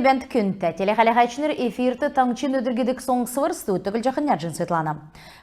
бәнт күнті. Телехалахачныр эфирті таңчин өдіргедік соңсывыр стуыттығыл жақын нәджін Светлана.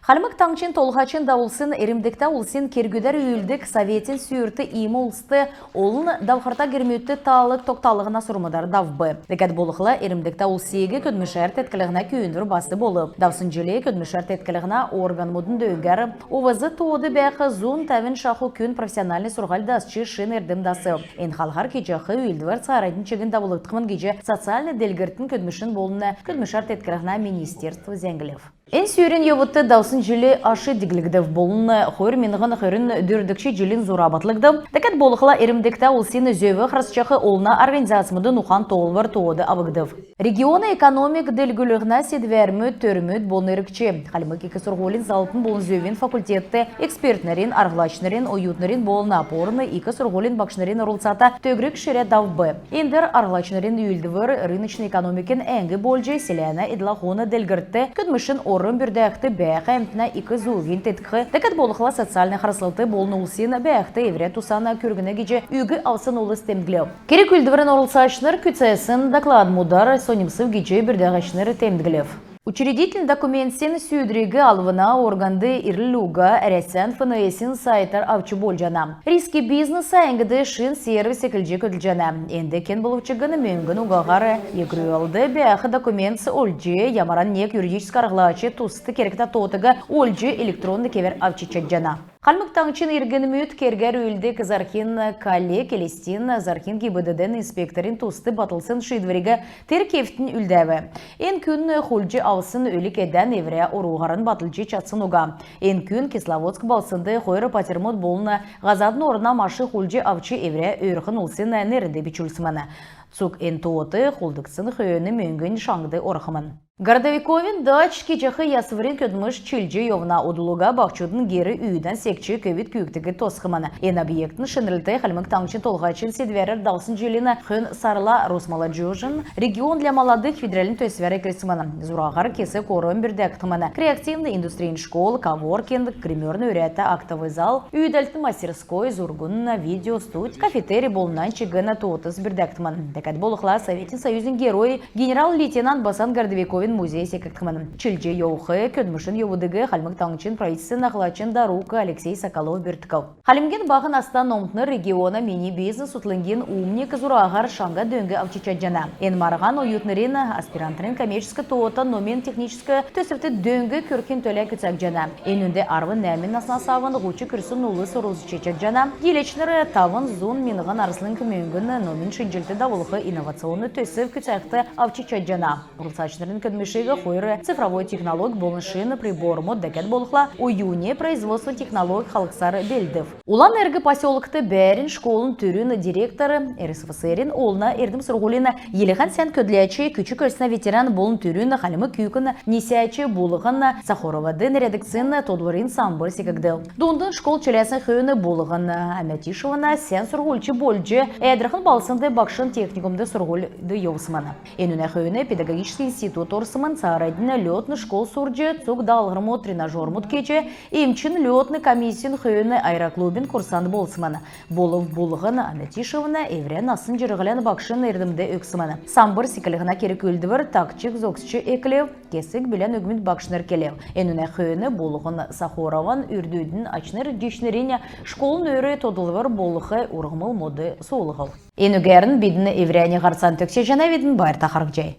Халмык таңчин толғачын дауылсын эрімдікті олсын кергüдер үйілдік Советин сүйірті имы олсты олын давқарта кермеутті талық тоқталығына сұрмыдар давбы. Декет болықлы эрімдікті олсиегі көдмішер теткілігіна күйіндір басты болып. Давсын жүле көдмішер теткілігіна орган мұдын дөйгер. Овызы тоды бәқі зун тәвін шақу күн профессиональный сұрғалдасчы шын ердімдасы. Ен халғар кечақы үйілдівер царайдың чегін давылықтықмын кече социальный делгерттің көдмішін болына көдмішер теткілігіна министерство зәңгілев. Эн сүйрен евытты даусын жүлі ашы диглігдів болын қойыр меніғын қойырын дүрдікші жүлін зұрабатлығды. Дәкет болықла ерімдікті ол сені зөйі қырсчақы олына организациямыды нұқан тоғылвар тоғыды авығдыв. Регионы экономик делгілігіна седвермі төрміт болын ерікчі. Қалымық екі сұрғолин залытын болын зөйвен факультетті экспертнерін, арғылачнерін, оютнерін болын апорыны екі сұрғолин бақшнерін ұрылсата төгірік шыре давбы. Ендер арғылачнерін үйілдівір рыночный экономикен әңгі болжы селяна идлахуны делгіртті көдмішін орын бүрдәқті бәқі әмтіна екі зуғын теткі. Дәкет болықла социальный қарсылты болын олсын бәқті евре тусана көргіні кеже үйгі алсын олы стемділеу. Керек үлдівірін орылсашныр күтсәсін доклад мұдар сонимсып кеже бүрдәғашныр темділев. Учредительный документсен сүйдірегі алвына органды ирлюга әресен ФНСін сайтар авчы болжана. Риски бизнеса әңгіді шын сервис секілже көділжана. Енді кен болывчығыны мөңгін уғағары егрүй алды бәқі документсы ольжы ямаран нек юридическі арғылачы тусты керекті тотығы ольжы электронды кевер авчы чаджана. Қалмық таңчын иргін мүт кергер үйлдік Зархин Кале Келестин Зархин ГИБДД инспекторин тусты батылсын шидверигі теркефтін үлдәві. Ен күн хулжы аусын өлік әдән евре оруғарын батылжы чатсын уға. Ен күн Кисловодск балсынды қойры патермот болына ғазадын орына машы хулжы авчы евре өріқын олсын нерінде бичулсыманы. Цук ен тоғыты хулдықсын хүйені мөңгін шаңды орықымын. Городовиковин дач кечахы ясвырин көдмыш чилжи йовна удулуга бақчудын гері үйден секчі көвит күйіктігі тосқыманы. Ен объектін шынрылты қалмық таңчын толғачын седверер даусын желіні хүн сарла русмала джужын регион для молодых федералин төсвері кресіманы. Зурағар кесі корын бірдәқтіманы. Креативный индустрийн школ, коворкинг, гримерный үрәті актовый зал, үйдәлті мастерской, зургун, видео студь, кафетери болынан чегіні тоғытыз бірдәқтіманы. Дәкәт болықла Советин Союзин герой генерал-лейтенант Басан Городовиковин музей секектімін. Чилже еуқы, көдмішін еуыдығы қалмық таңчын правительсын ақылачын Дарука Алексей Соколов Бертіков. Халимген бағын астан омтны региона мини-бизнес ұтлынген умник зурағар шаңға дөңгі авчичаджана. Ен марған уютнырин аспирантрин коммерческі тоғыта номен техническі төсірті дөңгі көркен төлі күтсәкжана. Ен үнде арвын нәмін асна савын ғучы күрсін ұлы сұрузы чечаджана. Елечнері тавын зун минған арыслың көмеңгін номен шынжілті давылығы инновационны төсіп күтсәкті авчичаджана. Мишига хойры цифровой технолог болыншын прибор мод декет болықла уюне производство технолог халықсары белдів. Улан әргі поселокты бәрін школын түрін директоры РСФСРин олына ердім сұрғылына еліған сән көдлячы күчі көрсіне ветеран болын түрін қалымы күйкін несячы болығын Сахоровадын редакцин тодварин самбыр секігді. Дундың школ челясын хүйіні болығын Әмәтишевана сән сұрғылчы болжы әдірқын балсынды бақшын техникумды сұрғылды еусыманы. Енуне хүйіні педагогический институт Орсымын сарайдina летный школ сурджи, цук далғырмы тренажер мұткече, емчин летный комиссиян хүйіні аэроклубин курсант болсыманы. Болып болығын Әмәтишевана еврен асын жүрғылен бақшын ердімді өксіманы. Самбыр секілігіна керек өлдівір такчик зоксчы еклев, кесік білен үгміт бақшыныр келев. Енуне хүйіні болығын Сахорован үрдүйдің ачныр дешнеріне школын өрі тодылвыр болығы ұрғымыл моды соғылғыл. Енугерін бедіні евряне ғарсан төксе жана ведін байыр тақарық жай.